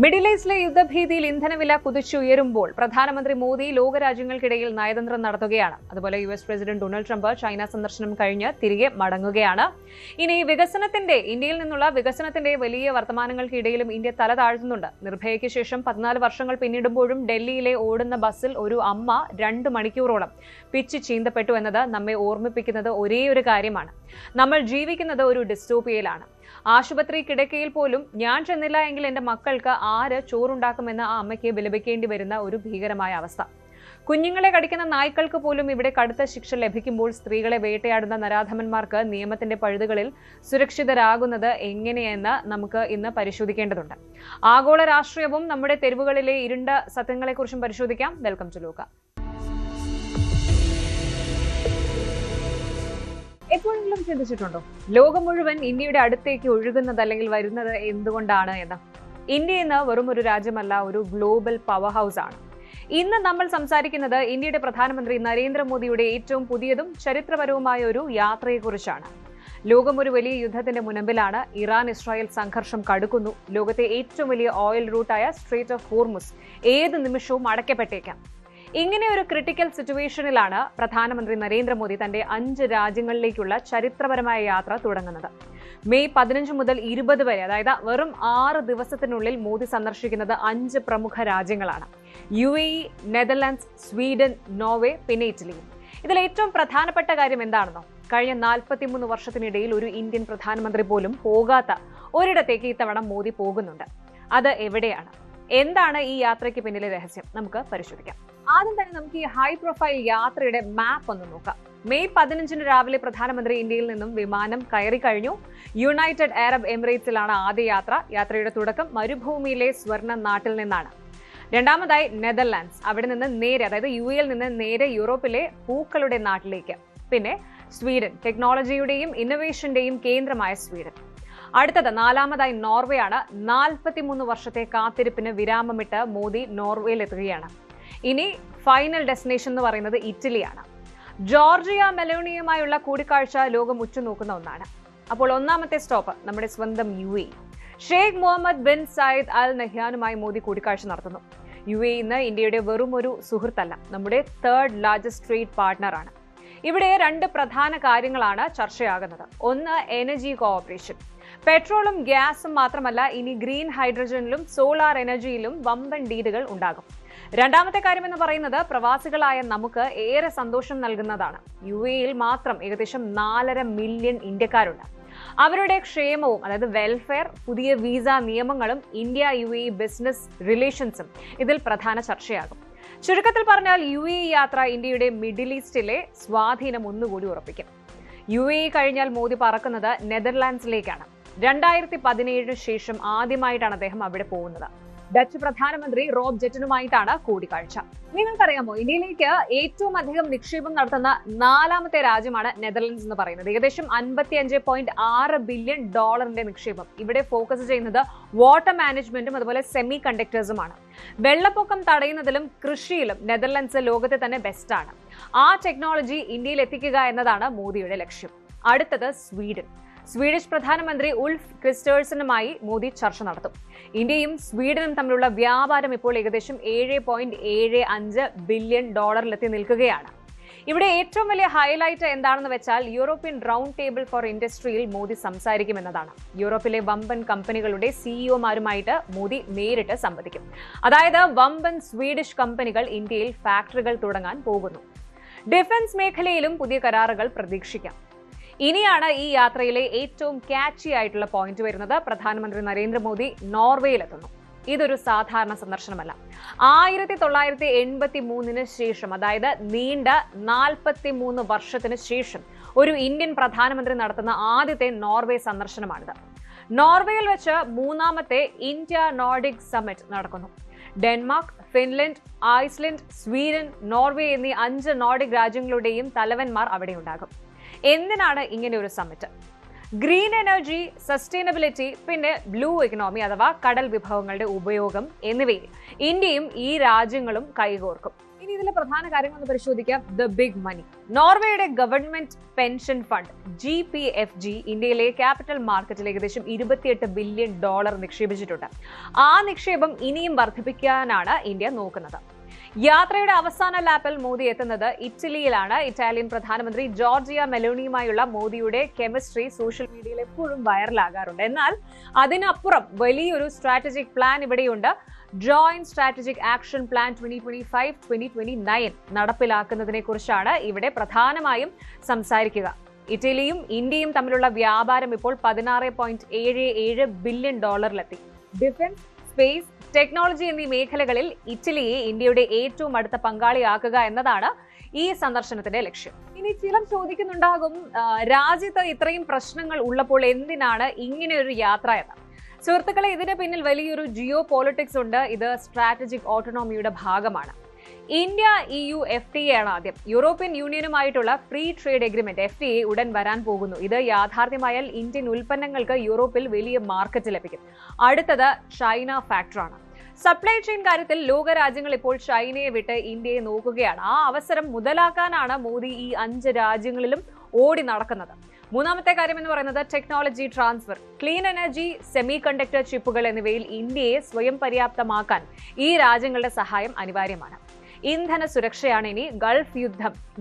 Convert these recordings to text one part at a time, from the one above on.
Middle ഈസ്റ്റിലെ യുദ്ധഭീതിയിൽ ഇന്ധനവില കുതിച്ചുയരുമ്പോൾ പ്രധാനമന്ത്രി മോദി ലോകരാജ്യങ്ങൾക്കിടയിൽ നയതന്ത്രം നടത്തുകയാണ്. അതുപോലെ US president Donald Trump China സന്ദർശനം കഴിഞ്ഞ് തിരികെ മടങ്ങുകയാണ്. ഇനി ഇന്ത്യയിൽ നിന്നുള്ള വികസനത്തിന്റെ വലിയ വർത്തമാനങ്ങൾക്കിടയിലും ഇന്ത്യ തല താഴ്ത്തുന്നുണ്ട്. നിർഭയയ്ക്ക് ശേഷം 14 വർഷങ്ങൾ പിന്നിടുമ്പോഴും ഡൽഹിയിലെ ഓടുന്ന ബസ്സിൽ ഒരു അമ്മ 2 മണിക്കൂറോളം പിച്ച് ചീന്തപ്പെട്ടു എന്നത് നമ്മെ ഓർമ്മിപ്പിക്കുന്നത് ഒരേ ഒരു കാര്യമാണ്: നമ്മൾ ജീവിക്കുന്നത് ഒരു ഡിസ്റ്റോപ്പിയയിലാണ്. ആശുപത്രി കിടക്കയിൽ പോലും ഞാൻ ചെന്നില്ല എങ്കിൽ എന്റെ മക്കൾക്ക് ആര് ചോറുണ്ടാക്കുമെന്ന് ആ അമ്മയ്ക്ക് വിലപിക്കേണ്ടി വരുന്ന ഒരു ഭീകരമായ അവസ്ഥ. കുഞ്ഞുങ്ങളെ കടിക്കുന്ന നായ്ക്കൾക്ക് പോലും ഇവിടെ കടുത്ത ശിക്ഷ ലഭിക്കുമ്പോൾ സ്ത്രീകളെ വേട്ടയാടുന്ന നരാധമന്മാർക്ക് നിയമത്തിന്റെ പഴുതുകളിൽ സുരക്ഷിതരാകുന്നത് എങ്ങനെയെന്ന് നമുക്ക് ഇന്ന് പരിശോധിക്കേണ്ടതുണ്ട്. ആഗോള രാഷ്ട്രീയവും നമ്മുടെ തെരുവുകളിലെ ഇരുണ്ട സത്യങ്ങളെക്കുറിച്ചും പരിശോധിക്കാം. വെൽക്കം ടു ലോക. എപ്പോഴെങ്കിലും ചിന്തിച്ചിട്ടുണ്ടോ ലോകം മുഴുവൻ ഇന്ത്യയുടെ അടുത്തേക്ക് ഒഴുകുന്നത് അല്ലെങ്കിൽ വരുന്നത് എന്തുകൊണ്ടാണ് എന്ന്? ഇന്ത്യ ഇന്ന് വെറും ഒരു രാജ്യമല്ല, ഒരു ഗ്ലോബൽ പവർ ഹൗസ് ആണ്. ഇന്ന് നമ്മൾ സംസാരിക്കുന്നത് ഇന്ത്യയുടെ പ്രധാനമന്ത്രി നരേന്ദ്രമോദിയുടെ ഏറ്റവും പുതിയതും ചരിത്രപരവുമായ ഒരു യാത്രയെക്കുറിച്ചാണ്. ലോകം ഒരു വലിയ യുദ്ധത്തിന്റെ മുനമ്പിലാണ്. ഇറാൻ-ഇസ്രായേൽ സംഘർഷം കടുക്കുന്നു. ലോകത്തെ ഏറ്റവും വലിയ ഓയിൽ റൂട്ടായ സ്ട്രേറ്റ് ഓഫ് ഹോർമുസ് ഏത് നിമിഷവും അടയ്ക്കപ്പെട്ടേക്കാം. ഇങ്ങനെ ഒരു ക്രിട്ടിക്കൽ സിറ്റുവേഷനിലാണ് പ്രധാനമന്ത്രി നരേന്ദ്രമോദി തന്റെ 5 രാജ്യങ്ങളിലേക്കുള്ള ചരിത്രപരമായ യാത്ര തുടങ്ങുന്നത്. മെയ് 15 മുതൽ 20 വരെ, അതായത് വെറും 6 ദിവസത്തിനുള്ളിൽ മോദി സന്ദർശിക്കുന്നത് 5 പ്രമുഖ രാജ്യങ്ങളാണ്: UAE, നെതർലാൻഡ്സ്, സ്വീഡൻ, നോർവേ, പിന്നെ ഇറ്റലിയും. ഇതിൽ ഏറ്റവും പ്രധാനപ്പെട്ട കാര്യം എന്താണെന്നോ? കഴിഞ്ഞ 43 വർഷത്തിനിടയിൽ ഒരു ഇന്ത്യൻ പ്രധാനമന്ത്രി പോലും പോകാത്ത ഒരിടത്തേക്ക് ഇത്തവണ മോദി പോകുന്നുണ്ട്. അത് എവിടെയാണ്? എന്താണ് ഈ യാത്രയ്ക്ക് പിന്നിലെ രഹസ്യം? നമുക്ക് പരിശോധിക്കാം. ആദ്യം തന്നെ നമുക്ക് ഈ ഹൈ പ്രൊഫൈൽ യാത്രയുടെ മാപ്പ് ഒന്ന് നോക്കാം. മെയ് 15 രാവിലെ പ്രധാനമന്ത്രി ഇന്ത്യയിൽ നിന്നും വിമാനം കയറി കഴിഞ്ഞു. യുണൈറ്റഡ് അറബ് എമിറേറ്റ്സിലാണ് ആദ്യ യാത്ര. യാത്രയുടെ തുടക്കം മരുഭൂമിയിലെ സ്വർണ്ണ നാട്ടിൽ നിന്നാണ്. രണ്ടാമതായി നെതർലാൻഡ്സ്, അവിടെ നിന്ന് നേരെ, അതായത് UAE നിന്ന് നേരെ യൂറോപ്പിലെ പൂക്കളുടെ നാട്ടിലേക്ക്. പിന്നെ സ്വീഡൻ, ടെക്നോളജിയുടെയും ഇന്നൊവേഷന്റെയും കേന്ദ്രമായ സ്വീഡൻ. അടുത്തത് 4ാമതായി നോർവേ ആണ്. 43 വർഷത്തെ കാത്തിരിപ്പിന് വിരാമമിട്ട് മോദി നോർവേയിൽ എത്തുകയാണ്. ഇനി ഫൈനൽ ഡെസ്റ്റിനേഷൻ എന്ന് പറയുന്നത് ഇറ്റലിയാണ്. ജോർജിയ മെലോണിയുമായുള്ള കൂടിക്കാഴ്ച ലോകം ഉറ്റുനോക്കുന്ന ഒന്നാണ്. അപ്പോൾ 1ാമത്തെ സ്റ്റോപ്പ് നമ്മുടെ സ്വന്തം UAE. ഷെയ്ഖ് മുഹമ്മദ് ബിൻ സയ്യിദ് അൽ നഹ്യാനുമായി മോദി കൂടിക്കാഴ്ച നടത്തുന്നു. UAE ഇന്ന് ഇന്ത്യയുടെ വെറും ഒരു സുഹൃത്തല്ല, നമ്മുടെ 3rd ലാർജസ്റ്റ് ട്രേഡ് പാർട്ട്ണറാണ്. ഇവിടെ 2 പ്രധാന കാര്യങ്ങളാണ് ചർച്ചയാകുന്നത്. ഒന്ന്, എനർജി കോഓപ്പറേഷൻ. പെട്രോളും ഗ്യാസും മാത്രമല്ല, ഇനി ഗ്രീൻ ഹൈഡ്രജനിലും സോളാർ എനർജിയിലും വമ്പൻ ഡീലുകൾ ഉണ്ടാകും. രണ്ടാമത്തെ കാര്യം എന്ന് പറയുന്നത് പ്രവാസികളായ നമുക്ക് ഏറെ സന്തോഷം നൽകുന്നതാണ്. UAEയിൽ മാത്രം ഏകദേശം 4.5 മില്യൺ ഇന്ത്യക്കാരുണ്ട്. അവരുടെ ക്ഷേമവും, അതായത് വെൽഫെയർ, പുതിയ വിസ നിയമങ്ങളും ഇന്ത്യ UAE ബിസിനസ് റിലേഷൻസും ഇതിൽ പ്രധാന ചർച്ചയാകും. ചുരുക്കത്തിൽ പറഞ്ഞാൽ UAE യാത്ര ഇന്ത്യയുടെ മിഡിൽ ഈസ്റ്റിലെ സ്വാധീനം ഒന്നുകൂടി ഉറപ്പിക്കും. UAE കഴിഞ്ഞാൽ മോദി പറക്കുന്നത് നെതർലാൻഡ്സിലേക്കാണ്. 2017 ശേഷം ആദ്യമായിട്ടാണ് അദ്ദേഹം അവിടെ പോകുന്നത്. ഡച്ച് പ്രധാനമന്ത്രി റോബ് ജെറ്റനുമായിട്ടാണ് കൂടിക്കാഴ്ച. നിങ്ങൾക്കറിയാമോ, ഇന്ത്യയിലേക്ക് ഏറ്റവും അധികം നിക്ഷേപം നടത്തുന്ന 4ാമത്തെ രാജ്യമാണ് നെതർലൻഡ്സ് എന്ന് പറയുന്നത്. ഏകദേശം $55.6 ബില്യൺ നിക്ഷേപം. ഇവിടെ ഫോക്കസ് ചെയ്യുന്നത് വാട്ടർ മാനേജ്മെന്റും അതുപോലെ സെമി കണ്ടക്ടേഴ്സുമാണ്. വെള്ളപ്പൊക്കം തടയുന്നതിലും കൃഷിയിലും നെതർലൻഡ്സ് ലോകത്തെ തന്നെ ബെസ്റ്റാണ്. ആ ടെക്നോളജി ഇന്ത്യയിൽ എത്തിക്കുക എന്നതാണ് മോദിയുടെ ലക്ഷ്യം. അടുത്തത് സ്വീഡൻ. സ്വീഡിഷ് പ്രധാനമന്ത്രി ഉൾഫ് ക്രിസ്റ്റേഴ്സനുമായി മോദി ചർച്ച നടത്തും. ഇന്ത്യയും സ്വീഡനും തമ്മിലുള്ള വ്യാപാരം ഇപ്പോൾ ഏകദേശം $7.75 ബില്യൺ എത്തി നിൽക്കുകയാണ്. ഇവിടെ ഏറ്റവും വലിയ ഹൈലൈറ്റ് എന്താണെന്ന് വെച്ചാൽ യൂറോപ്യൻ റൗണ്ട് ടേബിൾ ഫോർ ഇൻഡസ്ട്രിയിൽ മോദി സംസാരിക്കുമെന്നതാണ്. യൂറോപ്പിലെ വമ്പൻ കമ്പനികളുടെ CEOമാരുമായിട്ട് മോദി നേരിട്ട് സംവദിക്കും. അതായത് വമ്പൻ സ്വീഡിഷ് കമ്പനികൾ ഇന്ത്യയിൽ ഫാക്ടറികൾ തുടങ്ങാൻ പോകുന്നു. ഡിഫൻസ് മേഖലയിലും പുതിയ കരാറുകൾ പ്രതീക്ഷിക്കാം. ഇനിയാണ് ഈ യാത്രയിലെ ഏറ്റവും ക്യാച്ചി ആയിട്ടുള്ള പോയിന്റ് വരുന്നത്. പ്രധാനമന്ത്രി നരേന്ദ്രമോദി നോർവേയിലെത്തുന്നു. ഇതൊരു സാധാരണ സന്ദർശനമല്ല. 1983 ശേഷം, അതായത് നീണ്ട 43 വർഷത്തിന് ശേഷം ഒരു ഇന്ത്യൻ പ്രധാനമന്ത്രി നടത്തുന്ന ആദ്യത്തെ നോർവേ സന്ദർശനമാണിത്. നോർവേയിൽ വെച്ച് 3ാമത്തെ ഇന്ത്യ നോർഡിക് സമ്മിറ്റ് നടക്കുന്നു. Denmark, Finland, Iceland, Sweden, Norway എന്നീ 5 നോർഡിക് രാജ്യങ്ങളുടെയും തലവന്മാർ അവിടെയുണ്ടാകും. എന്തിനാണ് ഇങ്ങനെ ഒരു സമ്മിറ്റ്? ഗ്രീൻ എനർജി, സസ്റ്റൈനബിലിറ്റി, പിന്നെ ബ്ലൂ എക്കണോമി അഥവാ കടൽ വിഭവങ്ങളുടെ ഉപയോഗം എന്നിവയിൽ ഇന്ത്യയും ഈ രാജ്യങ്ങളും കൈകോർക്കും. ഇനി ഇതിലെ പ്രധാന കാര്യങ്ങൾ ഒന്ന് പരിശോധിക്കാം. The big money. നോർവേയുടെ ഗവൺമെന്റ് പെൻഷൻ ഫണ്ട് GPFG ഇന്ത്യയിലെ ക്യാപിറ്റൽ മാർക്കറ്റിൽ ഏകദേശം $28 ബില്യൺ നിക്ഷേപിച്ചിട്ടുണ്ട്. ആ നിക്ഷേപം ഇനിയും വർദ്ധിപ്പിക്കാനാണ് ഇന്ത്യ നോക്കുന്നത്. യാത്രയുടെ അവസാന ലാപ്പിൽ മോദി എത്തുന്നത് ഇറ്റലിയിലാണ്. ഇറ്റാലിയൻ പ്രധാനമന്ത്രി ജോർജിയ മെലോണിയുമായുള്ള മോദിയുടെ കെമിസ്ട്രി സോഷ്യൽ മീഡിയയിൽ എപ്പോഴും വൈറലാകാറുണ്ട്. എന്നാൽ അതിനപ്പുറം വലിയൊരു സ്ട്രാറ്റജിക് പ്ലാൻ ഇവിടെയുണ്ട്. ജോയിന്റ് സ്ട്രാറ്റജിക് ആക്ഷൻ പ്ലാൻ 2025-2029 നടപ്പിലാക്കുന്നതിനെ കുറിച്ചാണ് ഇവിടെ പ്രധാനമായും സംസാരിക്കുക. ഇറ്റലിയും ഇന്ത്യയും തമ്മിലുള്ള വ്യാപാരം ഇപ്പോൾ $16.77 ബില്യൺ ഡിഫൻസ്, സ്പേസ്, ടെക്നോളജി എന്നീ മേഖലകളിൽ ഇറ്റലിയെ ഇന്ത്യയുടെ ഏറ്റവും അടുത്ത പങ്കാളിയാക്കുക എന്നതാണ് ഈ സന്ദർശനത്തിന്റെ ലക്ഷ്യം. ഇനി ചിലർ ചോദിക്കുന്നുണ്ടാകും, രാജ്യത്ത് ഇത്രയും പ്രശ്നങ്ങൾ ഉള്ളപ്പോൾ എന്തിനാണ് ഇങ്ങനെ ഒരു യാത്ര എന്ന്. സുഹൃത്തുക്കളെ, ഇതിന് പിന്നിൽ വലിയൊരു ജിയോ പോളിറ്റിക്സ് ഉണ്ട്. ഇത് സ്ട്രാറ്റജിക് ഓട്ടോണോമിയുടെ ഭാഗമാണ്. ഇന്ത്യ EU FTA ആണ് ആദ്യം. യൂറോപ്യൻ യൂണിയനുമായിട്ടുള്ള ഫ്രീ ട്രേഡ് എഗ്രിമെന്റ് FTA ഉടൻ വരാൻ പോകുന്നു. ഇത് യാഥാർത്ഥ്യമായാൽ ഇന്ത്യൻ ഉൽപ്പന്നങ്ങൾക്ക് യൂറോപ്പിൽ വലിയ മാർക്കറ്റ് ലഭിക്കും. അടുത്തത് ചൈന ഫാക്ടറാണ്. സപ്ലൈ ചെയിൻ കാര്യത്തിൽ ലോകരാജ്യങ്ങൾ ഇപ്പോൾ ചൈനയെ വിട്ട് ഇന്ത്യയെ നോക്കുകയാണ്. ആ അവസരം മുതലാക്കാനാണ് മോദി ഈ 5 രാജ്യങ്ങളിലും ഓടി നടക്കുന്നത്. മൂന്നാമത്തെ കാര്യം എന്ന് പറയുന്നത് technology transfer. Clean energy, semi conductor ചിപ്പുകൾ എന്നിവയിൽ ഇന്ത്യയെ സ്വയം പര്യാപ്തമാക്കാൻ ഈ രാജ്യങ്ങളുടെ സഹായം അനിവാര്യമാണ്. ഇന്ധന സുരക്ഷയാണ് ഇനി.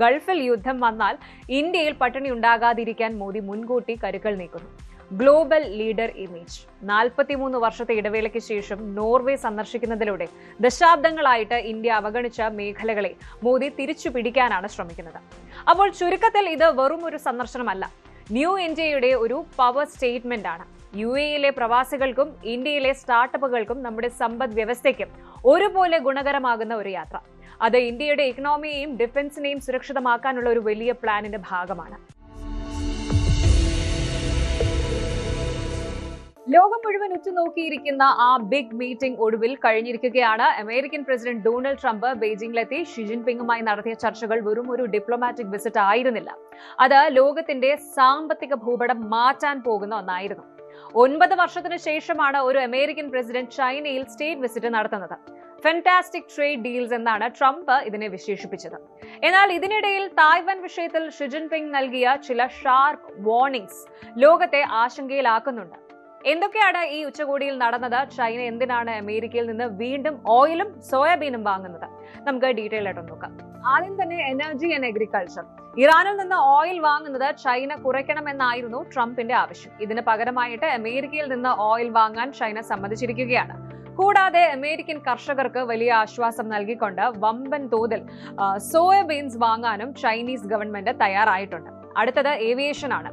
ഗൾഫിൽ യുദ്ധം വന്നാൽ ഇന്ത്യയിൽ പട്ടിണി ഉണ്ടാകാതിരിക്കാൻ മോദി മുൻകൂട്ടി കരുക്കൾ നീക്കുന്നു. Global leader image. 43 വർഷത്തെ ഇടവേളയ്ക്ക് ശേഷം നോർവേ സന്ദർശിക്കുന്നതിലൂടെ ദശാബ്ദങ്ങളായിട്ട് ഇന്ത്യ അവഗണിച്ച മേഖലകളെ മോദി തിരിച്ചു പിടിക്കാനാണ് ശ്രമിക്കുന്നത്. അപ്പോൾ ചുരുക്കത്തിൽ ഇത് വെറും ഒരു സന്ദർശനമല്ല, ന്യൂ ഇന്ത്യയുടെ ഒരു പവർ സ്റ്റേറ്റ്മെന്റ് ആണ്. UAE പ്രവാസികൾക്കും ഇന്ത്യയിലെ സ്റ്റാർട്ടപ്പുകൾക്കും നമ്മുടെ സമ്പദ് വ്യവസ്ഥയ്ക്കും ഒരുപോലെ ഗുണകരമാകുന്ന ഒരു യാത്ര. അത് ഇന്ത്യയുടെ ഇക്കണോമിയെയും ഡിഫൻസിനെയും സുരക്ഷിതമാക്കാനുള്ള ഒരു വലിയ പ്ലാനിന്റെ ഭാഗമാണ്. ലോകം മുഴുവൻ ഉറ്റുനോക്കിയിരിക്കുന്ന ആ ബിഗ് മീറ്റിംഗ് ഒടുവിൽ കഴിഞ്ഞിരിക്കുകയാണ്. അമേരിക്കൻ പ്രസിഡന്റ് ഡൊണാൾഡ് ട്രംപ് ബെയ്ജിംഗിലെത്തി ഷി ജിൻപിങ്ങുമായി നടത്തിയ ചർച്ചകൾ വെറും ഒരു ഡിപ്ലോമാറ്റിക് വിസിറ്റ് ആയിരുന്നില്ല. അത് ലോകത്തിന്റെ സാമ്പത്തിക ഭൂപടം മാറ്റാൻ പോകുന്ന ഒന്നായിരുന്നു. 9 വർഷത്തിനു ശേഷമാണ് ഒരു അമേരിക്കൻ പ്രസിഡന്റ് ചൈനയിൽ സ്റ്റേറ്റ് വിസിറ്റ് നടത്തുന്നത്. ഫാന്റാസ്റ്റിക് ട്രേഡ് ഡീൽസ് എന്നാണ് ട്രംപ് ഇതിനെ വിശേഷിപ്പിച്ചത്. എന്നാൽ ഇതിനിടയിൽ തായ്വാൻ വിഷയത്തിൽ ഷി ജിൻപിങ് നൽകിയ ചില ഷാർപ്പ് വാർണിംഗ്സ് ലോകത്തെ ആശങ്കയിലാക്കുന്നുണ്ട്. എന്തൊക്കെയാണ് ഈ ഉച്ചകോടിയിൽ നടന്നത്? ചൈന എന്തിനാണ് അമേരിക്കയിൽ നിന്ന് വീണ്ടും ഓയിലും സോയാബീനും വാങ്ങുന്നത്? നമുക്ക് ഡീറ്റെയിൽ ആയിട്ട് നോക്കാം. ആദ്യം തന്നെ എനർജി ആൻഡ് അഗ്രികൾച്ചർ. ഇറാനിൽ നിന്ന് ഓയിൽ വാങ്ങുന്നത് ചൈന കുറയ്ക്കണമെന്നായിരുന്നു ട്രംപിന്റെ ആവശ്യം. ഇതിന് പകരമായിട്ട് അമേരിക്കയിൽ നിന്ന് ഓയിൽ വാങ്ങാൻ ചൈന സമ്മതിച്ചിരിക്കുകയാണ്. കൂടാതെ അമേരിക്കൻ കർഷകർക്ക് വലിയ ആശ്വാസം നൽകിക്കൊണ്ട് വമ്പൻ തോതിൽ സോയാബീൻസ് വാങ്ങാനും ചൈനീസ് ഗവൺമെന്റ് തയ്യാറായിട്ടുണ്ട്. അടുത്തത് ഏവിയേഷൻ ആണ്.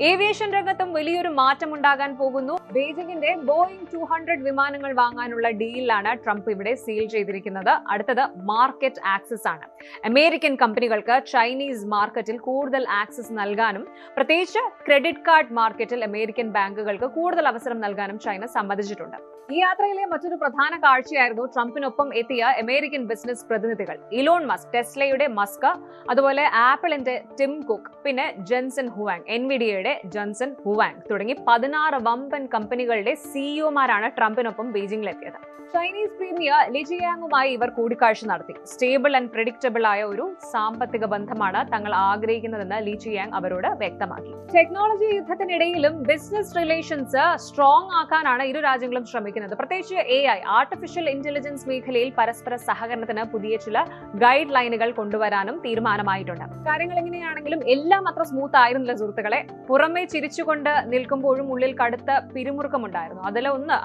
ഏവിയേഷൻ രംഗത്തും വലിയൊരു മാറ്റം ഉണ്ടാകാൻ പോകുന്നു. ബെയ്ജിംഗിന്റെ ബോയിങ് 200 വിമാനങ്ങൾ വാങ്ങാനുള്ള ഡീലിലാണ് ട്രംപ് ഇവിടെ സീൽ ചെയ്തിരിക്കുന്നത്. അടുത്തത് മാർക്കറ്റ് ആക്സസ് ആണ്. അമേരിക്കൻ കമ്പനികൾക്ക് ചൈനീസ് മാർക്കറ്റിൽ കൂടുതൽ ആക്സസ് നൽകാനും പ്രത്യേകിച്ച് ക്രെഡിറ്റ് കാർഡ് മാർക്കറ്റിൽ അമേരിക്കൻ ബാങ്കുകൾക്ക് കൂടുതൽ അവസരം നൽകാനും ചൈന സമ്മതിച്ചിട്ടുണ്ട്. ഈ യാത്രയിലെ മറ്റൊരു പ്രധാന കാഴ്ചയായിരുന്നു ട്രംപിനൊപ്പം എത്തിയ അമേരിക്കൻ ബിസിനസ് പ്രതിനിധികൾ. ഇലോൺ മസ്ക്, ടെസ്ലയുടെ മസ്ക്, അതുപോലെ ആപ്പിളിന്റെ ടിം കുക്ക്, പിന്നെ ജെൻസൺ ഹുവാങ്, എൻവിഡിയയുടെ ജെൻസൺ ഹുവാങ് തുടങ്ങി 16 വമ്പൻ കമ്പനികളുടെ സിഇഒമാരാണ് ട്രംപിനൊപ്പം ബെയ്ജിംഗിലെത്തിയത്. ചൈനീസ് പ്രീമിയർ ലി ജിയാങ്ങുമായി ഇവർ കൂടിക്കാഴ്ച നടത്തി. സ്റ്റേബിൾ ആൻഡ് പ്രെഡിക്റ്റബിൾ ആയ ഒരു സാമ്പത്തിക ബന്ധമാണ് തങ്ങൾ ആഗ്രഹിക്കുന്നതെന്ന് ലി ജിയാങ് അവരോട് വ്യക്തമാക്കി. ടെക്നോളജി യുദ്ധത്തിനിടയിലും ബിസിനസ് റിലേഷൻസ് സ്ട്രോങ് ആക്കാനാണ് ഇരു രാജ്യങ്ങളും ശ്രമിക്കുന്നത്. പ്രത്യേകിച്ച് AI, ആർട്ടിഫിഷ്യൽ ഇന്റലിജൻസ് മേഖലയിൽ പരസ്പര സഹകരണത്തിന് പുതിയ ചില ഗൈഡ് ലൈനുകൾ കൊണ്ടുവരാനും തീരുമാനമായിട്ടുണ്ട്. കാര്യങ്ങൾ എങ്ങനെയാണെങ്കിലും എല്ലാം അത്ര സ്മൂത്ത് ആയിരുന്നില്ല സുഹൃത്തുക്കളെ. പുറമെ ചിരിച്ചുകൊണ്ട് നിൽക്കുമ്പോഴും ഉള്ളിൽ കടുത്ത പിരിമുറുക്കമുണ്ടായിരുന്നു.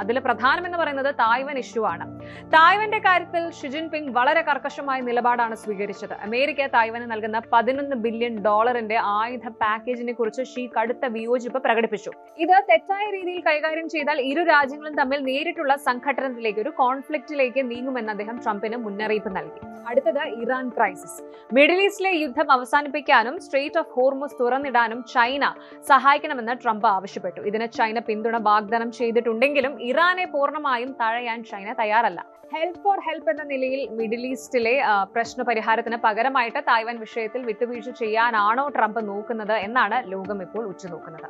അതിൽ പ്രധാനമെന്ന് പറയുന്നത് തായ്വാൻ ഇഷ്യൂ ആണ്. തായ്വാന്റെ കാര്യത്തിൽ ഷി ജിൻപിങ് വളരെ കർക്കശമായ നിലപാടാണ് സ്വീകരിച്ചത്. അമേരിക്ക തായ്വാന് നൽകുന്ന $11 ബില്യൺ ആയുധ പാക്കേജിനെ കുറിച്ച് ഷീ കടുത്ത വിയോജിപ്പ് പ്രകടിപ്പിച്ചു. ഇത് തെറ്റായ രീതിയിൽ കൈകാര്യം ചെയ്താൽ ഇരു രാജ്യങ്ങളും തമ്മിൽ നേരിട്ടുള്ള സംഘട്ടനത്തിലേക്ക്, ഒരു കോൺഫ്ലിക്റ്റിലേക്ക് നീങ്ങുമെന്ന് അദ്ദേഹം ട്രംപിന് മുന്നറിയിപ്പ് നൽകി. അടുത്തത് ഇറാൻ ക്രൈസിസ്. മിഡിൽ ഈസ്റ്റിലെ യുദ്ധം അവസാനിപ്പിക്കാനും സ്ട്രെയിറ്റ് ഓഫ് ഹോർമുസ് തുറന്നിടാനും ചൈന സഹായിക്കണമെന്ന് ട്രംപ് ആവശ്യപ്പെട്ടു. ഇതിന് ചൈന പിന്തുണ വാഗ്ദാനം ചെയ്തിട്ടുണ്ടെങ്കിലും ഇറാനെ പൂർണ്ണമായും തഴയാൻ ചൈന തയ്യാറല്ല. ഹെൽപ്പ് ഫോർ ഹെൽപ്പ് എന്ന നിലയിൽ മിഡിൽ ഈസ്റ്റിലെ പ്രശ്ന പരിഹാരത്തിന് പകരമായിട്ട് തായ്വാൻ വിഷയത്തിൽ വിട്ടുവീഴ്ച ചെയ്യാനാണോ ട്രംപ് നോക്കുന്നത് എന്നാണ് ലോകം ഇപ്പോൾ ഉറ്റുനോക്കുന്നത്.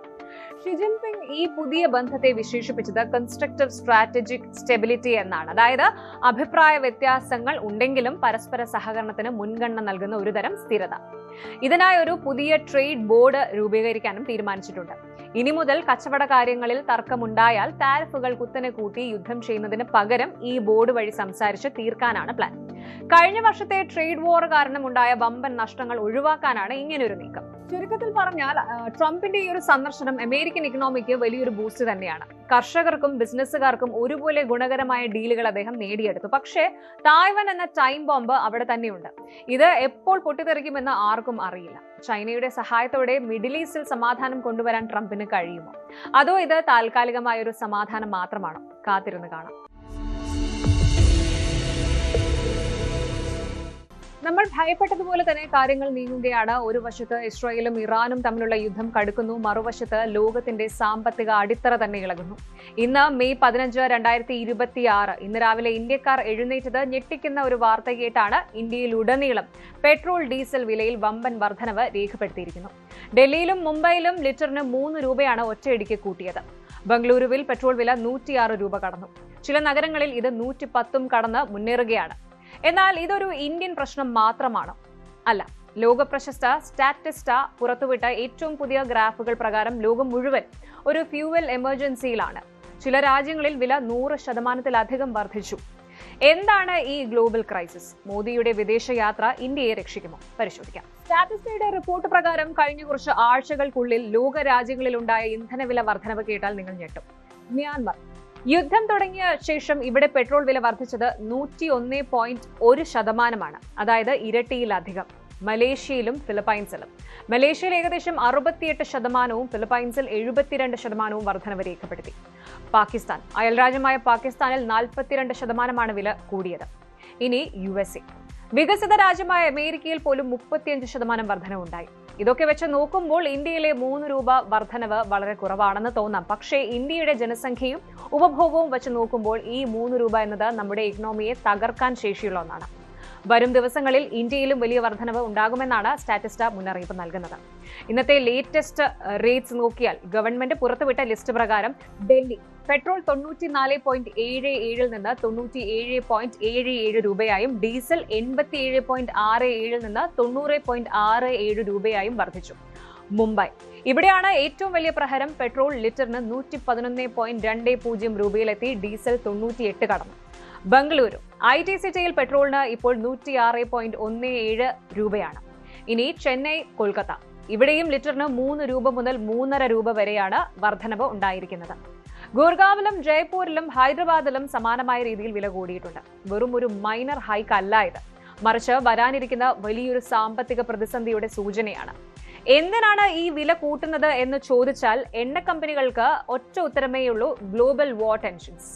ഷി ജിൻപിങ് ഈ പുതിയ ബന്ധത്തെ വിശേഷിപ്പിച്ചത് കൺസ്ട്രക്റ്റീവ് സ്ട്രാറ്റജിക് സ്റ്റെബിലിറ്റി എന്നാണ്. അതായത് അഭിപ്രായ വ്യത്യാസങ്ങൾ ഉണ്ടെങ്കിലും പരസ്പര സഹകരണത്തിന് മുൻഗണന നൽകുന്ന ഒരുതരം സ്ഥിരത. ഇതിനായി ഒരു പുതിയ ട്രേഡ് ബോർഡ് രൂപീകരിക്കാനും തീരുമാനിച്ചിട്ടുണ്ട്. ഇനി മുതൽ കച്ചവട കാര്യങ്ങളിൽ തർക്കമുണ്ടായാൽ താരിഫുകൾ കുത്തനെ കൂട്ടി യുദ്ധം ചെയ്യുന്നതിന് പകരം ഈ ബോർഡ് വഴി സംസാരിച്ച് തീർക്കാനാണ് പ്ലാൻ. കഴിഞ്ഞ വർഷത്തെ ട്രേഡ് വാർ കാരണം ഉണ്ടായ വമ്പൻ നഷ്ടങ്ങൾ ഒഴിവാക്കാനാണ് ഇങ്ങനൊരു നീക്കം. ചുരുക്കത്തിൽ പറഞ്ഞാൽ ട്രംപിന്റെ ഈ ഒരു സന്ദർശനം അമേരിക്കൻ ഇക്കണോമിക്ക് വലിയൊരു ബൂസ്റ്റ് തന്നെയാണ്. കർഷകർക്കും ബിസിനസ്സുകാർക്കും ഒരുപോലെ ഗുണകരമായ ഡീലുകൾ അദ്ദേഹം നേടിയെടുത്തു. പക്ഷേ തായ്വാൻ എന്ന ടൈം ബോംബ് അവിടെ തന്നെയുണ്ട്. ഇത് എപ്പോൾ പൊട്ടിത്തെറിക്കുമെന്ന് ആർക്കും അറിയില്ല. ചൈനയുടെ സഹായത്തോടെ മിഡിൽ ഈസ്റ്റിൽ സമാധാനം കൊണ്ടുവരാൻ ട്രംപിന് കഴിയുമോ, അതോ ഇത് താൽക്കാലികമായ ഒരു സമാധാനം മാത്രമാണോ? കാത്തിരുന്ന് കാണാം. നമ്മൾ ഭയപ്പെട്ടതുപോലെ തന്നെ കാര്യങ്ങൾ നീങ്ങുകയാണ്. ഒരു വശത്ത് ഇസ്രായേലും ഇറാനും തമ്മിലുള്ള യുദ്ധം കടുക്കുന്നു, മറുവശത്ത് ലോകത്തിന്റെ സാമ്പത്തിക അടിത്തറ തന്നെ ഇളകുന്നു. ഇന്ന് മെയ് 15, 2026 ഇന്ന് രാവിലെ ഇന്ത്യക്കാർ എഴുന്നേറ്റത് ഞെട്ടിക്കുന്ന ഒരു വാർത്ത കേട്ടാണ്. ഇന്ത്യയിലുടനീളം പെട്രോൾ ഡീസൽ വിലയിൽ വമ്പൻ വർധനവ് രേഖപ്പെടുത്തിയിരിക്കുന്നു. ഡൽഹിയിലും മുംബൈയിലും ലിറ്ററിന് 3 രൂപയാണ് ഒറ്റയടിക്ക് കൂട്ടിയത്. ബംഗളൂരുവിൽ പെട്രോൾ വില 106 രൂപ കടന്നു. ചില നഗരങ്ങളിൽ ഇത് 110 കടന്ന് മുന്നേറുകയാണ്. എന്നാൽ ഇതൊരു ഇന്ത്യൻ പ്രശ്നം മാത്രമാണോ? അല്ല. ലോക പ്രശസ്ത സ്റ്റാറ്റിസ്റ്റ പുറത്തുവിട്ട ഏറ്റവും പുതിയ ഗ്രാഫുകൾ പ്രകാരം ലോകം മുഴുവൻ ഒരു ഫ്യൂവൽ എമർജൻസിയിലാണ്. ചില രാജ്യങ്ങളിൽ വില 100% വർദ്ധിച്ചു. എന്താണ് ഈ ഗ്ലോബൽ ക്രൈസിസ്? മോദിയുടെ വിദേശയാത്ര ഇന്ത്യയെ രക്ഷിക്കുമോ? പരിശോധിക്കാം. സ്റ്റാറ്റിസ്റ്റയുടെ റിപ്പോർട്ട് പ്രകാരം കഴിഞ്ഞ കുറച്ച് ആഴ്ചകൾക്കുള്ളിൽ ലോക രാജ്യങ്ങളിലുണ്ടായ ഇന്ധനവില വർധനവ് കേട്ടാൽ നിങ്ങൾ ഞെട്ടും. മ്യാൻമർ യുദ്ധം തുടങ്ങിയ ശേഷം ഇവിടെ പെട്രോൾ വില വർദ്ധിച്ചത് 101.1%, അതായത് ഇരട്ടിയിലധികം. മലേഷ്യയിലും ഫിലിപ്പൈൻസിലും. മലേഷ്യയിൽ ഏകദേശം 68%, ഫിലിപ്പൈൻസിൽ 72% വർധനവ് രേഖപ്പെടുത്തി. പാകിസ്ഥാൻ, അയൽരാജ്യമായ പാകിസ്ഥാനിൽ 42% വില കൂടിയത്. ഇനി USA. വികസിത രാജ്യമായ അമേരിക്കയിൽ പോലും 35% വർധനവുണ്ടായി. ഇതൊക്കെ വെച്ച് നോക്കുമ്പോൾ ഇന്ത്യയിലെ 3 രൂപ വർധനവ് വളരെ കുറവാണെന്ന് തോന്നാം. പക്ഷേ ഇന്ത്യയുടെ ജനസംഖ്യയും ഉപഭോഗവും വെച്ച് നോക്കുമ്പോൾ ഈ 3 രൂപ എന്നത് നമ്മുടെ ഇക്കണോമിയെ തകർക്കാൻ ശേഷിയുള്ള ഒന്നാണ്. വരും ദിവസങ്ങളിൽ ഇന്ത്യയിലും വലിയ വർധനവ് ഉണ്ടാകുമെന്നാണ് സ്റ്റാറ്റിസ്റ്റ മുന്നറിയിപ്പ് നൽകുന്നത്. ഇന്നത്തെ ലേറ്റസ്റ്റ് റേറ്റ്സ് നോക്കിയാൽ ഗവൺമെന്റ് പുറത്തുവിട്ട ലിസ്റ്റ് പ്രകാരം ഡൽഹി പെട്രോൾ 94.77 നിന്ന് 97.77 രൂപയായും ഡീസൽ 87.67 നിന്ന് 90.67 രൂപയായും വർദ്ധിച്ചു. മുംബൈ, ഇവിടെയാണ് ഏറ്റവും വലിയ പ്രഹരം. പെട്രോൾ ലിറ്ററിന് 111.20 രൂപയിലെത്തി. ഡീസൽ 98 കടന്നു. ബംഗളൂരു IT സിറ്റിയിൽ പെട്രോളിന് ഇപ്പോൾ 106.17 രൂപയാണ്. ഇനി ചെന്നൈ, കൊൽക്കത്ത, ഇവിടെയും ലിറ്ററിന് 3 രൂപ മുതൽ 3.5 രൂപ വരെയാണ് വർധനവ് ഉണ്ടായിരിക്കുന്നത്. ഗുർഗാവിലും ജയ്പൂരിലും ഹൈദരാബാദിലും സമാനമായ രീതിയിൽ വില കൂടിയിട്ടുണ്ട്. വെറും ഒരു മൈനർ ഹൈക്ക് അല്ല ഇത്, മറിച്ച് വരാനിരിക്കുന്ന വലിയൊരു സാമ്പത്തിക പ്രതിസന്ധിയുടെ സൂചനയാണ്. എന്തിനാണ് ഈ വില കൂട്ടുന്നത് എന്ന് ചോദിച്ചാൽ എണ്ണ കമ്പനികൾക്ക് ഒറ്റ ഉത്തരമേയുള്ളൂ: ഗ്ലോബൽ വാർ ടെൻഷൻസ്.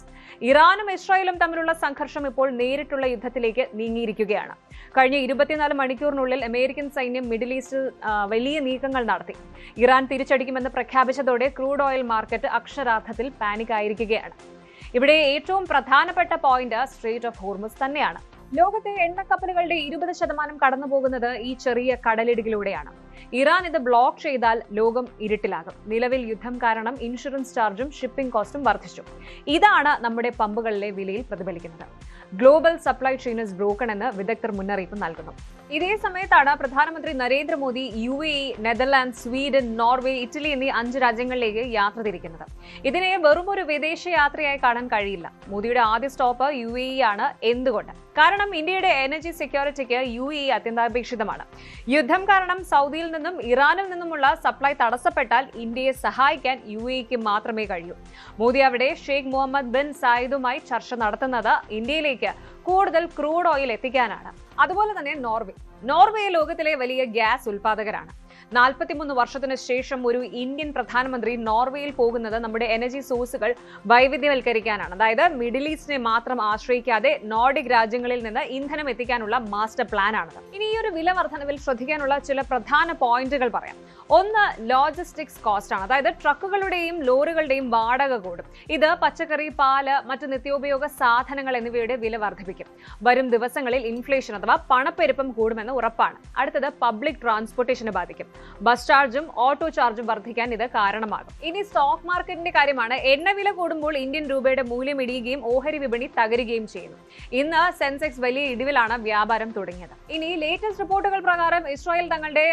ഇറാനും ഇസ്രായേലും തമ്മിലുള്ള സംഘർഷം ഇപ്പോൾ നേരിട്ടുള്ള യുദ്ധത്തിലേക്ക് നീങ്ങിയിരിക്കുകയാണ്. കഴിഞ്ഞ 24 മണിക്കൂറിനുള്ളിൽ അമേരിക്കൻ സൈന്യം മിഡിൽ ഈസ്റ്റിൽ വലിയ നീക്കങ്ങൾ നടത്തി. ഇറാൻ തിരിച്ചടിക്കുമെന്ന് പ്രഖ്യാപിച്ചതോടെ ക്രൂഡ് ഓയിൽ മാർക്കറ്റ് അക്ഷരാർത്ഥത്തിൽ പാനിക് ആയിരിക്കുകയാണ്. ഇവിടെ ഏറ്റവും പ്രധാനപ്പെട്ട പോയിന്റ് സ്ട്രെയിറ്റ് ഓഫ് ഹോർമുസ് തന്നെയാണ്. ലോകത്തെ എണ്ണക്കപ്പലുകളുടെ 20% കടന്നുപോകുന്നത് ഈ ചെറിയ കടലിടുകിലൂടെയാണ്. ഇറാൻ ഇത് ബ്ലോക്ക് ചെയ്താൽ ലോകം ഇരുട്ടിലാകും. നിലവിൽ യുദ്ധം കാരണം ഇൻഷുറൻസ് ചാർജും ഷിപ്പിംഗ് കോസ്റ്റും വർദ്ധിച്ചു. ഇതാണ് നമ്മുടെ പമ്പുകളിലെ വിലയിൽ പ്രതിഫലിക്കുന്നത്. Global supply chain is broken എന്ന് വിദഗ്ധർ മുന്നറിയിപ്പ് നൽകുന്നു. ഇതേ സമയത്താണ് പ്രധാനമന്ത്രി Narendra Modi UAE, Netherland, Sweden, Norway, Italy എന്നീ 5 രാജ്യങ്ങളിലേക്ക് യാത്ര തിരിക്കുന്നത്. ഇതിനെ വെറും ഒരു വിദേശ യാത്രയായി കാണാൻ കഴിയില്ല. മോദിയുടെ ആദ്യ സ്റ്റോപ്പ് UAE ആണ്. എന്തുകൊണ്ട്? കാരണം ഇന്ത്യയുടെ എനർജി സെക്യൂരിറ്റിക്ക് UAE അത്യന്താപേക്ഷിതമാണ്. യുദ്ധം കാരണം സൗദിയിൽ നിന്നും ഇറാനിൽ നിന്നുമുള്ള സപ്ലൈ തടസ്സപ്പെട്ടാൽ ഇന്ത്യയെ സഹായിക്കാൻ UAEക്ക് മാത്രമേ കഴിയൂ. മോദി അവിടെ ഷെയ്ഖ് മുഹമ്മദ് ബിൻ സായിദുമായി ചർച്ച നടത്തുന്നത് ഇന്ത്യയിലേക്ക് കൂടുതൽ ക്രൂഡ് ഓയിൽ എത്തിക്കാനാണ്. അതുപോലെ തന്നെ നോർവേ ലോകത്തിലെ വലിയ ഗ്യാസ് ഉൽപാദകരാണ്. 43 വർഷത്തിന് ശേഷം ഒരു ഇന്ത്യൻ പ്രധാനമന്ത്രി നോർവേയിൽ പോകുന്നത് നമ്മുടെ എനർജി സോഴ്സുകൾ വൈവിധ്യവൽക്കരിക്കാനാണ്. അതായത് മിഡിൽ ഈസ്റ്റിനെ മാത്രം ആശ്രയിക്കാതെ നോർഡിക് രാജ്യങ്ങളിൽ നിന്ന് ഇന്ധനം എത്തിക്കാനുള്ള മാസ്റ്റർ പ്ലാൻ ആണത്. ഇനി ഈ ഒരു വില വർധനവിൽ ശ്രദ്ധിക്കാനുള്ള ചില പ്രധാന പോയിന്റുകൾ പറയാം. ഒന്ന്, ലോജിസ്റ്റിക്സ് കോസ്റ്റ് ആണ്. അതായത് ട്രക്കുകളുടെയും ലോറികളുടെയും വാടക കൂടും. ഇത് പച്ചക്കറി, പാല്, മറ്റ് നിത്യോപയോഗ സാധനങ്ങൾ എന്നിവയുടെ വില വർദ്ധിപ്പിക്കും. വരും ദിവസങ്ങളിൽ ഇൻഫ്ലേഷൻ അഥവാ പണപ്പെരുപ്പം കൂടുമെന്ന് ഉറപ്പാണ്. അടുത്തത്, പബ്ലിക് ട്രാൻസ്പോർട്ടേഷനെ ബാധിക്കും. ബസ് ചാർജും ഓട്ടോ ചാർജും വർദ്ധിക്കാൻ ഇത് കാരണമാകും. ഇനി സ്റ്റോക്ക് മാർക്കറ്റിന്റെ കാര്യമാണ്. എണ്ണവില കൂടുമ്പോൾ ഇന്ത്യൻ രൂപയുടെ മൂല്യം ഇടിയുകയും ഓഹരി വിപണി തകരുകയും ചെയ്യുന്നു. ഇന്ന് സെൻസെക്സ് വലിയ ഇടിവിലാണ് വ്യാപാരം തുടങ്ങിയത്. ഇനി ലേറ്റസ്റ്റ് റിപ്പോർട്ടുകൾ പ്രകാരം ഇസ്രായേൽ തങ്ങളുടെ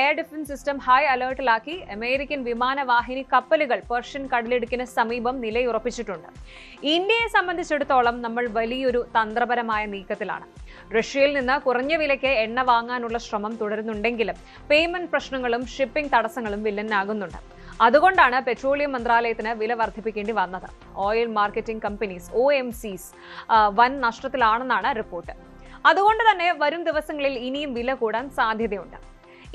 എയർ ഡിഫൻസ് സിസ്റ്റം ഹൈ അലേർട്ടിലാക്കി. അമേരിക്കൻ വിമാനവാഹിനി കപ്പലുകൾ പേർഷ്യൻ കടലിടുക്കിന് സമീപം നിലയുറപ്പിച്ചിട്ടുണ്ട്. ഇന്ത്യയെ സംബന്ധിച്ചിടത്തോളം നമ്മൾ വലിയൊരു തന്ത്രപരമായ നീക്കത്തിലാണ്. റഷ്യയിൽ നിന്ന് കുറഞ്ഞ വിലയ്ക്ക് എണ്ണ വാങ്ങാനുള്ള ശ്രമം തുടരുന്നുണ്ടെങ്കിലും പേയ്മെന്റ് പ്രശ്നങ്ങളും ഷിപ്പിംഗ് തടസ്സങ്ങളും വില്ലനാകുന്നുണ്ട്. അതുകൊണ്ടാണ് പെട്രോളിയം മന്ത്രാലയത്തിന് വില വർദ്ധിപ്പിക്കേണ്ടി വന്നത്. ഓയിൽ മാർക്കറ്റിംഗ് കമ്പനീസ് OMCs വൻ നഷ്ടത്തിലാണെന്നാണ് റിപ്പോർട്ട്. അതുകൊണ്ട് തന്നെ വരും ദിവസങ്ങളിൽ ഇനിയും വില കൂടാൻ സാധ്യതയുണ്ട്.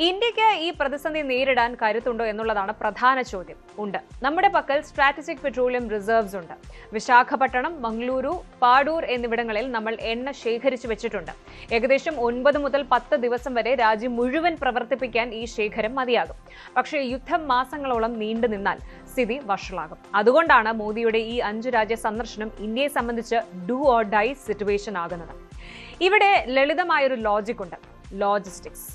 ഇന്ത്യക്ക് ഈ പ്രതിസന്ധി നേരിടാൻ കരുത്തുണ്ടോ എന്നുള്ളതാണ് പ്രധാന ചോദ്യം. ഉണ്ട്. നമ്മുടെ പക്കൽ സ്ട്രാറ്റജിക് പെട്രോളിയം റിസർവ്സ് ഉണ്ട്. വിശാഖപട്ടണം, മംഗളൂരു, പാടൂർ എന്നിവിടങ്ങളിൽ നമ്മൾ എണ്ണ ശേഖരിച്ചു വെച്ചിട്ടുണ്ട്. ഏകദേശം 9 മുതൽ 10 ദിവസം വരെ രാജ്യം മുഴുവൻ പ്രവർത്തിപ്പിക്കാൻ ഈ ശേഖരം മതിയാകും. പക്ഷേ യുദ്ധം മാസങ്ങളോളം നീണ്ടു നിന്നാൽ സ്ഥിതി വഷളാകും. അതുകൊണ്ടാണ് മോദിയുടെ ഈ 5 രാജ്യ സന്ദർശനം ഇന്ത്യയെ സംബന്ധിച്ച് ഡു ഓർ ഡൈ സിറ്റുവേഷൻ ആകുന്നത്. ഇവിടെ ലളിതമായൊരു ലോജിക് ഉണ്ട്. ലോജിസ്റ്റിക്സ്.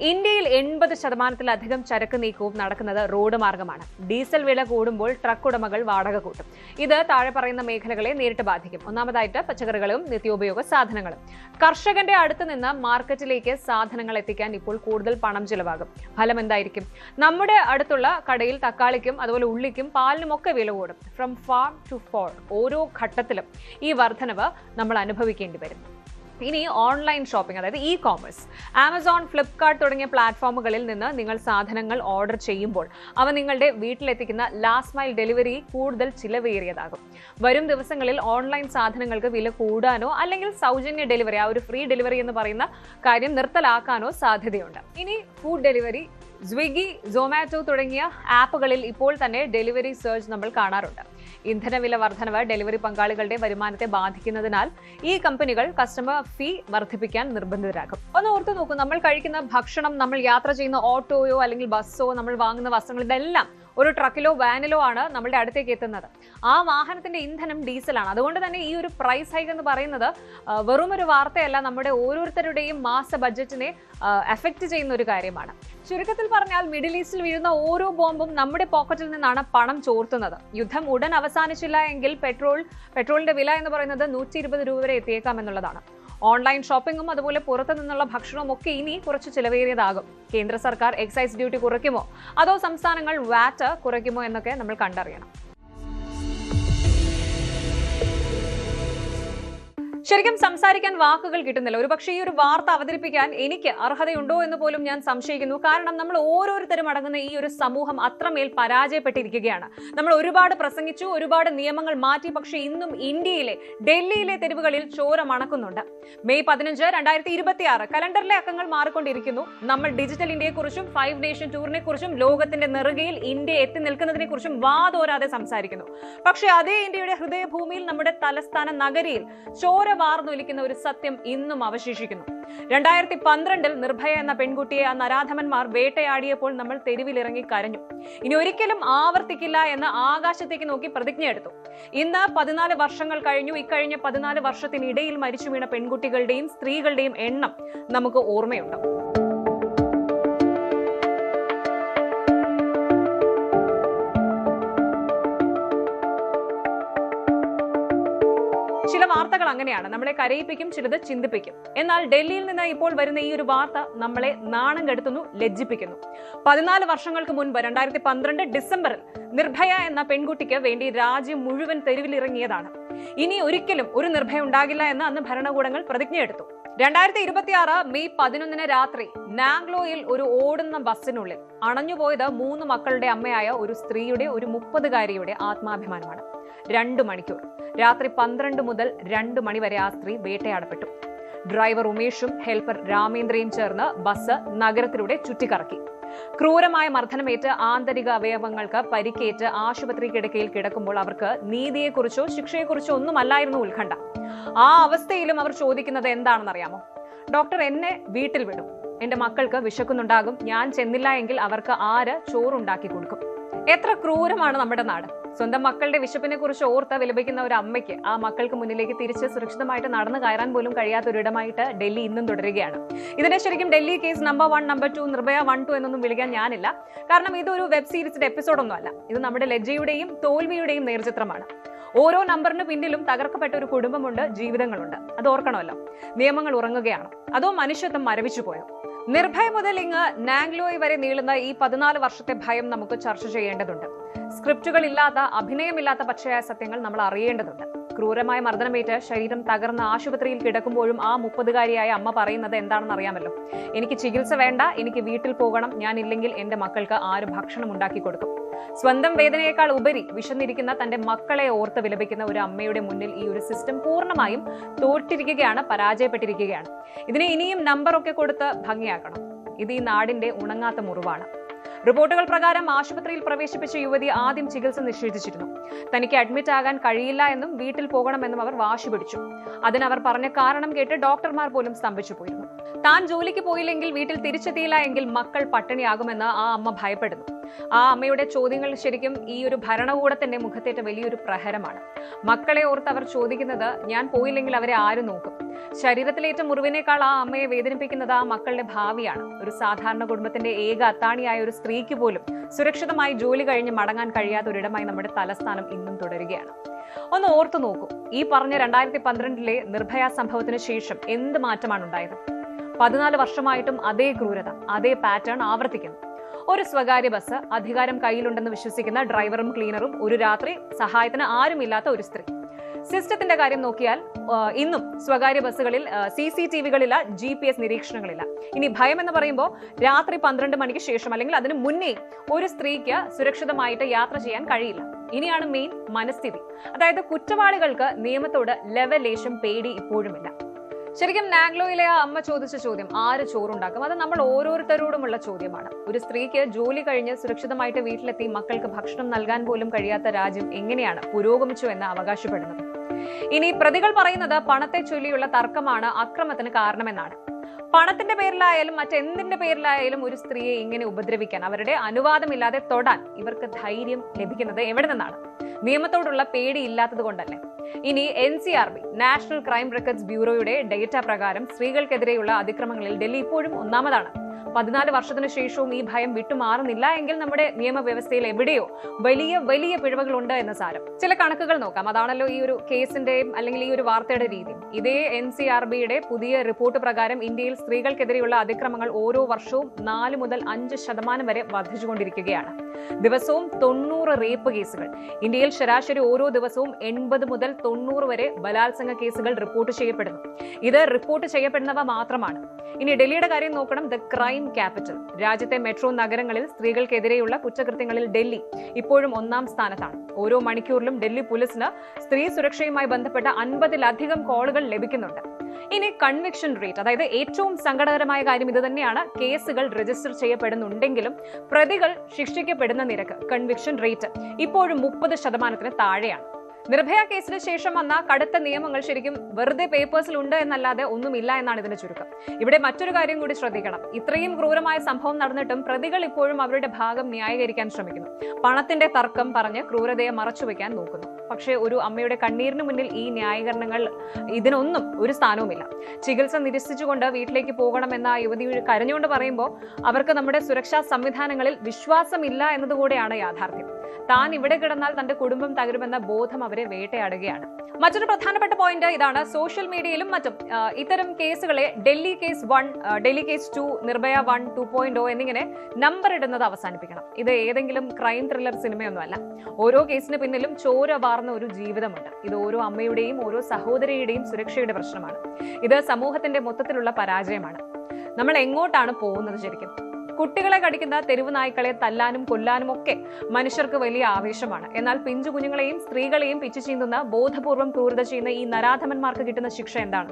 ഇന്ത്യയിൽ 80% ചരക്ക് നീക്കവും നടക്കുന്നത് റോഡ് മാർഗമാണ്. ഡീസൽ വില കൂടുമ്പോൾ ട്രക്ക് ഉടമകൾ വാടക കൂട്ടും. ഇത് താഴെ പറയുന്ന മേഖലകളെ നേരിട്ട് ബാധിക്കും. ഒന്നാമതായിട്ട് പച്ചക്കറികളും നിത്യോപയോഗ സാധനങ്ങളും. കർഷകന്റെ അടുത്ത് നിന്ന് മാർക്കറ്റിലേക്ക് സാധനങ്ങൾ എത്തിക്കാൻ ഇപ്പോൾ കൂടുതൽ പണം ചിലവാകും. ഫലം എന്തായിരിക്കും? നമ്മുടെ അടുത്തുള്ള കടയിൽ തക്കാളിക്കും അതുപോലെ ഉള്ളിക്കും പാലിനും ഒക്കെ വില കൂടും. ഫ്രം ഫാം ടു ഫോർക്ക് ഓരോ ഘട്ടത്തിലും ഈ വർധനവ് നമ്മൾ അനുഭവിക്കേണ്ടി വരും. ഇനി ഓൺലൈൻ ഷോപ്പിംഗ്, അതായത് ഇ-കോമേഴ്സ്. ആമസോൺ, ഫ്ലിപ്കാർട്ട് തുടങ്ങിയ പ്ലാറ്റ്ഫോമുകളിൽ നിന്ന് നിങ്ങൾ സാധനങ്ങൾ ഓർഡർ ചെയ്യുമ്പോൾ അവ നിങ്ങളുടെ വീട്ടിലെത്തിക്കുന്ന ലാസ്റ്റ് മൈൽ ഡെലിവറി കൂടുതൽ ചിലവേറിയതാകും. വരും ദിവസങ്ങളിൽ ഓൺലൈൻ സാധനങ്ങൾക്ക് വില കൂടാനോ അല്ലെങ്കിൽ സൗജന്യ ഡെലിവറി, ആ ഒരു ഫ്രീ ഡെലിവറി എന്ന് പറയുന്ന കാര്യം നിർത്തലാക്കാനോ സാധ്യതയുണ്ട്. ഇനി ഫുഡ് ഡെലിവറി. സ്വിഗ്ഗി, സൊമാറ്റോ തുടങ്ങിയ ആപ്പുകളിൽ ഇപ്പോൾ തന്നെ ഡെലിവറി സർജ് നമ്മൾ കാണാറുണ്ട്. ഇന്ധനവില വർധനവ് ഡെലിവറി പങ്കാളികളുടെ വരുമാനത്തെ ബാധിക്കുന്നതിനാൽ ഈ കമ്പനികൾ കസ്റ്റമർ ഫീ വർദ്ധിപ്പിക്കാൻ നിർബന്ധിതരാകും. ഒന്ന് ഓർത്തു നോക്കൂ, നമ്മൾ കഴിക്കുന്ന ഭക്ഷണം, നമ്മൾ യാത്ര ചെയ്യുന്ന ഓട്ടോയോ അല്ലെങ്കിൽ ബസ്സോ, നമ്മൾ വാങ്ങുന്ന വസ്ത്രങ്ങൾ, ഇതെല്ലാം ഒരു ട്രക്കിലോ വാനിലോ ആണ് നമ്മളുടെ അടുത്തേക്ക് എത്തുന്നത്. ആ വാഹനത്തിന്റെ ഇന്ധനം ഡീസലാണ്. അതുകൊണ്ട് തന്നെ ഈ ഒരു പ്രൈസ് ഹൈക്ക് എന്ന് പറയുന്നത് വെറും ഒരു വാർത്തയല്ല, നമ്മുടെ ഓരോരുത്തരുടെയും മാസ ബഡ്ജറ്റിനെ എഫക്റ്റ് ചെയ്യുന്ന ഒരു കാര്യമാണ്. ചുരുക്കത്തിൽ പറഞ്ഞാൽ മിഡിൽ ഈസ്റ്റിൽ വീഴുന്ന ഓരോ ബോംബും നമ്മുടെ പോക്കറ്റിൽ നിന്നാണ് പണം ചോർത്തുന്നത്. യുദ്ധം ഉടൻ അവസാനിച്ചില്ല എങ്കിൽ പെട്രോളിന്റെ വില എന്ന് പറയുന്നത് 120 രൂപ വരെ എത്തിയേക്കാം എന്നുള്ളതാണ്. ഓൺലൈൻ ഷോപ്പിംഗും അതുപോലെ പുറത്തു നിന്നുള്ള ഭക്ഷണവും ഒക്കെ ഇനി കുറച്ച് ചിലവേറിയതാകും. കേന്ദ്ര സർക്കാർ എക്സൈസ് ഡ്യൂട്ടി കുറയ്ക്കുമോ അതോ സംസ്ഥാനങ്ങൾ വാറ്റ് കുറയ്ക്കുമോ എന്നൊക്കെ നമ്മൾ കണ്ടറിയണം. ശരിക്കും സംസാരിക്കാൻ വാക്കുകൾ കിട്ടുന്നില്ല. ഒരുപക്ഷെ ഈ ഒരു വാർത്ത അവതരിപ്പിക്കാൻ എനിക്ക് അർഹതയുണ്ടോ എന്ന് പോലും ഞാൻ സംശയിക്കുന്നു. കാരണം നമ്മൾ ഓരോരുത്തരും അടങ്ങുന്ന ഈ ഒരു സമൂഹം അത്രമേൽ പരാജയപ്പെട്ടിരിക്കുകയാണ്. നമ്മൾ ഒരുപാട് പ്രസംഗിച്ചു, ഒരുപാട് നിയമങ്ങൾ മാറ്റി, പക്ഷേ ഇന്നും ഇന്ത്യയിലെ ഡൽഹിയിലെ തെരുവുകളിൽ ചോര മണക്കുന്നുണ്ട്. മെയ് 15, 2026 കലണ്ടറിലെ അക്കങ്ങൾ മാറിക്കൊണ്ടിരിക്കുന്നു. നമ്മൾ ഡിജിറ്റൽ ഇന്ത്യയെക്കുറിച്ചും 5 നേഷൻ ടൂറിനെ കുറിച്ചും ലോകത്തിന്റെ നെറുകയിൽ ഇന്ത്യ എത്തി നിൽക്കുന്നതിനെ കുറിച്ചും വാതോരാതെ സംസാരിക്കുന്നു. പക്ഷേ അതേ ഇന്ത്യയുടെ ഹൃദയഭൂമിയിൽ, നമ്മുടെ തലസ്ഥാന നഗരിയിൽ ചോര വാർന്നൊലിക്കുന്ന ഒരു സത്യം ഇന്നും അവശേഷിക്കുന്നു. 2012 നിർഭയ എന്ന പെൺകുട്ടിയെ ആ നരാധമന്മാർ വേട്ടയാടിയപ്പോൾ നമ്മൾ തെരുവിലിറങ്ങി കരഞ്ഞു. ഇനി ഒരിക്കലും ആവർത്തിക്കില്ല എന്ന് ആകാശത്തേക്ക് നോക്കി പ്രതിജ്ഞയെടുത്തു. ഇന്ന് 14 വർഷങ്ങൾ കഴിഞ്ഞു. ഇക്കഴിഞ്ഞ 14 വർഷത്തിനിടയിൽ മരിച്ചു വീണ പെൺകുട്ടികളുടെയും സ്ത്രീകളുടെയും എണ്ണം നമുക്ക് ഓർമ്മയുണ്ട്. ചില വാർത്തകൾ അങ്ങനെയാണ്, നമ്മളെ കരയിപ്പിക്കും, ചിലത് ചിന്തിപ്പിക്കും. എന്നാൽ ഡൽഹിയിൽ നിന്ന് ഇപ്പോൾ വരുന്ന ഈ ഒരു വാർത്ത നമ്മളെ നാണം കെടുത്തുന്നു, ലജ്ജിപ്പിക്കുന്നു. 14 വർഷങ്ങൾക്ക് മുൻപ് 2012 ഡിസംബറിൽ നിർഭയ എന്ന പെൺകുട്ടിക്ക് വേണ്ടി രാജ്യം മുഴുവൻ തെരുവിലിറങ്ങിയതാണ്. ഇനി ഒരിക്കലും ഒരു നിർഭയ ഉണ്ടാകില്ല എന്ന് അന്ന് ഭരണകൂടങ്ങൾ പ്രതിജ്ഞയെടുത്തു. 2026 മെയ് 11 രാത്രി നാംഗ്ലോയിൽ ഒരു ഓടുന്ന ബസ്സിനുള്ളിൽ അണഞ്ഞുപോയത് 3 മക്കളുടെ അമ്മയായ ഒരു സ്ത്രീയുടെ, ഒരു 30-കാരിയുടെ ആത്മാഭിമാനമാണ്. 2 മണിക്കൂർ, രാത്രി 12 മുതൽ 2 മണി വരെ ആ സ്ത്രീ വേട്ടയാടപ്പെട്ടു. ഡ്രൈവർ ഉമേഷും ഹെൽപ്പർ രാമേന്ദ്രയും ചേർന്ന് ബസ് നഗരത്തിലൂടെ ചുറ്റിക്കറക്കി. ക്രൂരമായ മർദ്ദനമേറ്റ് ആന്തരിക അവയവങ്ങൾക്ക് പരിക്കേറ്റ് ആശുപത്രി കിടക്കയിൽ കിടക്കുമ്പോൾ അവർക്ക് നീതിയെക്കുറിച്ചോ ശിക്ഷയെക്കുറിച്ചോ ഒന്നുമല്ലായിരുന്നു ഉത്കണ്ഠ. ആ അവസ്ഥയിലും അവർ ചോദിക്കുന്നത് എന്താണെന്നറിയാമോ? ഡോക്ടർ, എന്നെ വീട്ടിൽ വിടും, എന്റെ മക്കൾക്ക് വിശക്കുന്നുണ്ടാകും, ഞാൻ ചെന്നില്ല എങ്കിൽ അവർക്ക് ആര് ചോറുണ്ടാക്കി കൊടുക്കും? എത്ര ക്രൂരമാണ് നമ്മുടെ നാട്. സ്വന്തം മക്കളുടെ വിശപ്പിനെ കുറിച്ച് ഓർത്ത് വിലപിക്കുന്ന ഒരു അമ്മയ്ക്ക് ആ മക്കൾക്ക് മുന്നിലേക്ക് തിരിച്ച് സുരക്ഷിതമായിട്ട് നടന്നു കയറാൻ പോലും കഴിയാത്ത ഒരിടമായിട്ട് ഡൽഹി ഇന്നും തുടരുകയാണ്. ഇതിനെ ശരിക്കും Delhi case number 1, number 2, Nirbhaya 1, 2 എന്നൊന്നും വിളിക്കാൻ ഞാനില്ല. കാരണം ഇതൊരു വെബ് സീരീസിന്റെ എപ്പിസോഡൊന്നും അല്ല. ഇത് നമ്മുടെ ലജ്ജയുടെയും തോൽവിയുടെയും നേർചിത്രമാണ്. ഓരോ നമ്പറിന് പിന്നിലും തകർക്കപ്പെട്ട ഒരു കുടുംബമുണ്ട്, ജീവിതങ്ങളുണ്ട്. അത് ഓർക്കണമല്ലോ. നിയമങ്ങൾ ഉറങ്ങുകയാണ്, അതോ മനുഷ്യത്വം മരവിച്ചു പോയോ? നിർഭയ മുതൽ ഇങ്ങ് നാംഗ്ലോയ് വരെ നീളുന്ന ഈ 14 വർഷത്തെ ഭയം നമുക്ക് ചർച്ച ചെയ്യേണ്ടതുണ്ട്. സ്ക്രിപ്റ്റുകളില്ലാത്ത, അഭിനയമില്ലാത്ത പച്ചയായ സത്യങ്ങൾ നമ്മൾ അറിയേണ്ടതുണ്ട്. ക്രൂരമായ മർദ്ദനമേറ്റ് ശരീരം തകർന്ന ആശുപത്രിയിൽ കിടക്കുമ്പോഴും ആ 30-കാരിയായ അമ്മ പറയുന്നത് എന്താണെന്ന് അറിയാമല്ലോ? എനിക്ക് ചികിത്സ വേണ്ട, എനിക്ക് വീട്ടിൽ പോകണം, ഞാൻ ഇല്ലെങ്കിൽ എന്റെ മക്കൾക്ക് ആര് ഭക്ഷണം ഉണ്ടാക്കി കൊടുക്കും? സ്വന്തം വേദനയേക്കാൾ ഉപരി വിശന്നിരിക്കുന്ന തന്റെ മക്കളെ ഓർത്ത് വിലപിക്കുന്ന ഒരു അമ്മയുടെ മുന്നിൽ ഈ ഒരു സിസ്റ്റം പൂർണ്ണമായും തോറ്റിരിക്കുകയാണ്, പരാജയപ്പെട്ടിരിക്കുകയാണ്. ഇതിനെ ഇനിയും നമ്പറൊക്കെ കൊടുത്ത് ഭംഗിയാക്കണം. ഇത് ഈ നാടിന്റെ ഉണങ്ങാത്ത മുറിവാണ്. റിപ്പോർട്ടുകൾ പ്രകാരം ആശുപത്രിയിൽ പ്രവേശിപ്പിച്ച യുവതി ആദ്യം ചികിത്സ നിഷേധിച്ചിരുന്നു. തനിക്ക് അഡ്മിറ്റ് ആകാൻ കഴിയില്ല എന്നും വീട്ടിൽ പോകണമെന്നും അവർ വാശി പിടിച്ചു. അതിനവർ പറഞ്ഞ കാരണം കേട്ട് ഡോക്ടർമാർ പോലും സ്തംഭിച്ചു പോയിരുന്നു. താൻ ജോലിക്ക് പോയില്ലെങ്കിൽ, വീട്ടിൽ തിരിച്ചെത്തിയില്ല എങ്കിൽ മക്കൾ പട്ടിണിയാകുമെന്ന് ആ അമ്മ ഭയപ്പെടുന്നു. ആ അമ്മയുടെ ചോദ്യങ്ങൾ ശരിക്കും ഈ ഒരു ഭരണകൂടത്തിന്റെ മുഖത്തേറ്റ വലിയൊരു പ്രഹരമാണ്. മക്കളെ ഓർത്ത് അവർ ചോദിക്കുന്നത്, ഞാൻ പോയില്ലെങ്കിൽ അവരെ ആര് നോക്കും? ശരീരത്തിലേറ്റ മുറിവിനേക്കാൾ ആ അമ്മയെ വേദനിപ്പിക്കുന്നത് ആ മക്കളുടെ ഭാവിയാണ്. ഒരു സാധാരണ കുടുംബത്തിന്റെ ഏക അത്താണിയായ ഒരു സ്ത്രീക്ക് പോലും സുരക്ഷിതമായി ജോലി കഴിഞ്ഞ് മടങ്ങാൻ കഴിയാത്ത ഒരിടമായി നമ്മുടെ തലസ്ഥാനം ഇന്നും തുടരുകയാണ്. ഒന്ന് ഓർത്തു നോക്കൂ, ഈ പറഞ്ഞ 2012 നിർഭയ സംഭവത്തിന് ശേഷം എന്ത് മാറ്റമാണ് ഉണ്ടായത്? 14 വർഷമായിട്ടും അതേ ക്രൂരത, അതേ പാറ്റേൺ ആവർത്തിക്കുന്നു. ഒരു സ്വകാര്യ ബസ്, അധികാരം കയ്യിലുണ്ടെന്ന് വിശ്വസിക്കുന്ന ഡ്രൈവറും ക്ലീനറും, ഒരു രാത്രി സഹായത്തിന് ആരുമില്ലാത്ത ഒരു സ്ത്രീ. സിസ്റ്റത്തിന്റെ കാര്യം നോക്കിയാൽ ഇന്നും സ്വകാര്യ ബസ്സുകളിൽ CCTVകളില്ല, GPS നിരീക്ഷണങ്ങളില്ല. ഇനി ഭയം എന്ന് പറയുമ്പോൾ രാത്രി 12 മണിക്ക് ശേഷം അല്ലെങ്കിൽ അതിന് മുന്നേ ഒരു സ്ത്രീക്ക് സുരക്ഷിതമായിട്ട് യാത്ര ചെയ്യാൻ കഴിയില്ല. ഇനിയാണ് മെയിൻ മനസ്ഥിതി. അതായത് കുറ്റവാളികൾക്ക് നിയമത്തോട് ലെവലേശം പേടി ഇപ്പോഴുമില്ല. ശരിക്കും നാംഗ്ലോയിലെ ആ അമ്മ ചോദിച്ച ചോദ്യം, ആര് ചോറുണ്ടാക്കും? അത് നമ്മൾ ഓരോരുത്തരോടുമുള്ള ചോദ്യമാണ്. ഒരു സ്ത്രീക്ക് ജോലി കഴിഞ്ഞ് സുരക്ഷിതമായിട്ട് വീട്ടിലെത്തി മക്കൾക്ക് ഭക്ഷണം നൽകാൻ പോലും കഴിയാത്ത രാജ്യം എങ്ങനെയാണ് പുരോഗമിച്ചു എന്ന് അവകാശപ്പെടുന്നത്? ഇനി പ്രതികൾ പറയുന്നത് പണത്തെ ചൊല്ലിയുള്ള തർക്കമാണ് അക്രമത്തിന് കാരണമെന്നാണ്. പണത്തിന്റെ പേരിലായാലും മറ്റെന്തിന്റെ പേരിലായാലും ഒരു സ്ത്രീയെ ഇങ്ങനെ ഉപദ്രവിക്കാൻ, അവരുടെ അനുവാദമില്ലാതെ തൊടാൻ ഇവർക്ക് ധൈര്യം ലഭിക്കുന്നത് എവിടെ നിന്നാണ്? നിയമത്തോടുള്ള പേടി ഇല്ലാത്തത് കൊണ്ടല്ലേ? ഇനി NCRB, നാഷണൽ ക്രൈം റെക്കോർഡ്സ് ബ്യൂറോയുടെ ഡേറ്റ പ്രകാരം സ്ത്രീകൾക്കെതിരെയുള്ള അതിക്രമങ്ങളിൽ ഡൽഹി ഇപ്പോഴും ഒന്നാമതാണ്. 14 വർഷത്തിനു ശേഷവും ഈ ഭയം വിട്ടുമാറുന്നില്ല എങ്കിൽ നമ്മുടെ നിയമവ്യവസ്ഥയിൽ എവിടെയോ വലിയ വലിയ പിഴവുകളുണ്ട് എന്ന് സാരം. ചില കണക്കുകൾ നോക്കാം. അതാണല്ലോ ഈ ഒരു കേസിന്റെയും അല്ലെങ്കിൽ ഈ ഒരു വാർത്തയുടെ രീതി. ഇതേ NCRBയുടെ പുതിയ റിപ്പോർട്ട് പ്രകാരം ഇന്ത്യയിൽ സ്ത്രീകൾക്കെതിരെയുള്ള അതിക്രമങ്ങൾ ഓരോ വർഷവും 4 മുതൽ 5% വരെ വർദ്ധിച്ചുകൊണ്ടിരിക്കുകയാണ്. ദിവസവും 90 റേപ്പ് കേസുകൾ. ഇന്ത്യയിൽ ശരാശരി ഓരോ ദിവസവും 80 മുതൽ 90 വരെ ബലാത്സംഗ കേസുകൾ റിപ്പോർട്ട് ചെയ്യപ്പെടുന്നു. ഇത് റിപ്പോർട്ട് ചെയ്യപ്പെടുന്നവ മാത്രമാണ്. ഇനി ഡൽഹിയുടെ കാര്യം നോക്കണം. The crime capital. രാജ്യത്തെ മെട്രോ നഗരങ്ങളിൽ സ്ത്രീകൾക്കെതിരെയുള്ള കുറ്റകൃത്യങ്ങളിൽ ഡൽഹി ഇപ്പോഴും 1-ാം സ്ഥാനത്താണ്. ഓരോ മണിക്കൂറിലും ഡൽഹി പോലീസിന് സ്ത്രീ സുരക്ഷയുമായി ബന്ധപ്പെട്ട 50-ലധികം കോളുകൾ ലഭിക്കുന്നുണ്ട്. ഇനി കൺവിക്ഷൻ റേറ്റ്, അതായത് ഏറ്റവും സങ്കടകരമായ കാര്യം ഇത് തന്നെയാണ്. കേസുകൾ രജിസ്റ്റർ ചെയ്യപ്പെടുന്നുണ്ടെങ്കിലും പ്രതികൾ ശിക്ഷിക്കപ്പെടുന്ന നിരക്ക്, കൺവിക്ഷൻ റേറ്റ് ഇപ്പോഴും 30% താഴെയാണ്. നിർഭയ കേസിന് ശേഷം വന്ന കടുത്ത നിയമങ്ങൾ ശരിക്കും വെറുതെ പേപ്പേഴ്സിൽ ഉണ്ട് എന്നല്ലാതെ ഒന്നുമില്ല എന്നാണ് ഇതിന്റെ ചുരുക്കം. ഇവിടെ മറ്റൊരു കാര്യം കൂടി ശ്രദ്ധിക്കണം. ഇത്രയും ക്രൂരമായ സംഭവം നടന്നിട്ടും പ്രതികൾ ഇപ്പോഴും അവരുടെ ഭാഗം ന്യായീകരിക്കാൻ ശ്രമിക്കുന്നു. പണത്തിന്റെ തർക്കം പറഞ്ഞ് ക്രൂരതയെ മറച്ചുവെക്കാൻ നോക്കുന്നു. പക്ഷേ ഒരു അമ്മയുടെ കണ്ണീരിന് മുന്നിൽ ഈ ന്യായീകരണങ്ങൾ, ഇതിനൊന്നും ഒരു സ്ഥാനവുമില്ല. ചികിത്സ നിരസിച്ചുകൊണ്ട് വീട്ടിലേക്ക് പോകണമെന്ന യുവതി കരഞ്ഞുകൊണ്ട് പറയുമ്പോൾ അവർക്ക് നമ്മുടെ സുരക്ഷാ സംവിധാനങ്ങളിൽ വിശ്വാസമില്ല എന്നതുകൂടെയാണ് യാഥാർത്ഥ്യം. താൻ ഇവിടെ കിടന്നാൽ തന്റെ കുടുംബം തകരുമെന്ന ബോധം അവരെ വേട്ടയാടുകയാണ്. മറ്റൊരു പ്രധാനപ്പെട്ട പോയിന്റ് ഇതാണ്. സോഷ്യൽ മീഡിയയിലും മറ്റും ഇത്തരം കേസുകളെ ഡൽഹി കേസ് 1, ഡൽഹി കേസ് 2, നിർഭയ 1, 2.0 എന്നിങ്ങനെ നമ്പർ ഇടുന്നത് അവസാനിപ്പിക്കണം. ഇത് ഏതെങ്കിലും ക്രൈം ത്രില്ലർ സിനിമയൊന്നുമല്ല. ഓരോ കേസിന് പിന്നിലും ചോര വാർന്ന ഒരു ജീവിതമുണ്ട്. ഇത് ഓരോ അമ്മയുടെയും ഓരോ സഹോദരിയുടെയും സുരക്ഷയുടെ പ്രശ്നമാണ്. ഇത് സമൂഹത്തിന്റെ മൊത്തത്തിലുള്ള പരാജയമാണ്. നമ്മൾ എങ്ങോട്ടാണ് പോകുന്നത് ശരിക്കും? കുട്ടികളെ കടിക്കുന്ന തെരുവ് നായ്ക്കളെ തല്ലാനും കൊല്ലാനും ഒക്കെ മനുഷ്യർക്ക് വലിയ ആവേശമാണ്. എന്നാൽ പിഞ്ചു കുഞ്ഞുങ്ങളെയും സ്ത്രീകളെയും പിച്ചു ചീന്തുന്ന, ബോധപൂർവം ക്രൂരത ചെയ്യുന്ന ഈ നരാധമന്മാർക്ക് കിട്ടുന്ന ശിക്ഷ എന്താണ്?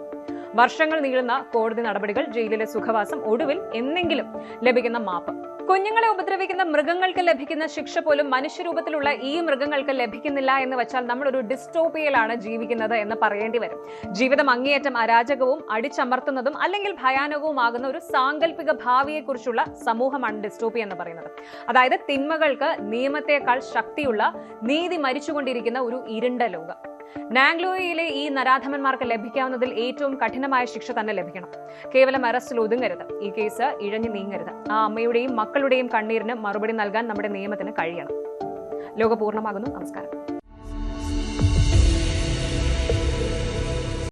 വർഷങ്ങൾ നീളുന്ന കോടതി നടപടികൾ, ജയിലിലെ സുഖവാസം, ഒടുവിൽ എന്നെങ്കിലും ലഭിക്കുന്ന മാപ്പ്. കുഞ്ഞുങ്ങളെ ഉപദ്രവിക്കുന്ന മൃഗങ്ങൾക്ക് ലഭിക്കുന്ന ശിക്ഷ പോലും മനുഷ്യരൂപത്തിലുള്ള ഈ മൃഗങ്ങൾക്ക് ലഭിക്കുന്നില്ല എന്ന് വെച്ചാൽ നമ്മൾ ഒരു ഡിസ്റ്റോപ്പിയയിലാണ് ജീവിക്കുന്നത് എന്ന് പറയേണ്ടി വരും. ജീവിതം അങ്ങേയറ്റം അരാജകവും അടിച്ചമർത്തുന്നതും അല്ലെങ്കിൽ ഭയാനകവുമാകുന്ന ഒരു സാങ്കല്പിക ഭാവിയെക്കുറിച്ചുള്ള സമൂഹമാണ് ഡിസ്റ്റോപ്പിയ എന്ന് പറയുന്നത്. അതായത് തിന്മകൾക്ക് നിയമത്തെക്കാൾ ശക്തിയുള്ള, നീതി മരിച്ചുകൊണ്ടിരിക്കുന്ന ഒരു ഇരുണ്ട ലോകം. നാംഗ്ലോയിലെ ഈ നരാധമന്മാർക്ക് ലഭിക്കാവുന്നതിൽ ഏറ്റവും കഠിനമായ ശിക്ഷ തന്നെ ലഭിക്കണം. കേവലം അറസ്റ്റിൽ ഒതുങ്ങരുത്. ഈ കേസ് ഇഴഞ്ഞു നീങ്ങരുത്. ആ അമ്മയുടെയും മക്കളുടെയും കണ്ണീരിന് മറുപടി നൽകാൻ നമ്മുടെ നിയമത്തിന് കഴിയണം. ലോകം പൂർണ്ണമാകുന്നു. നമസ്കാരം.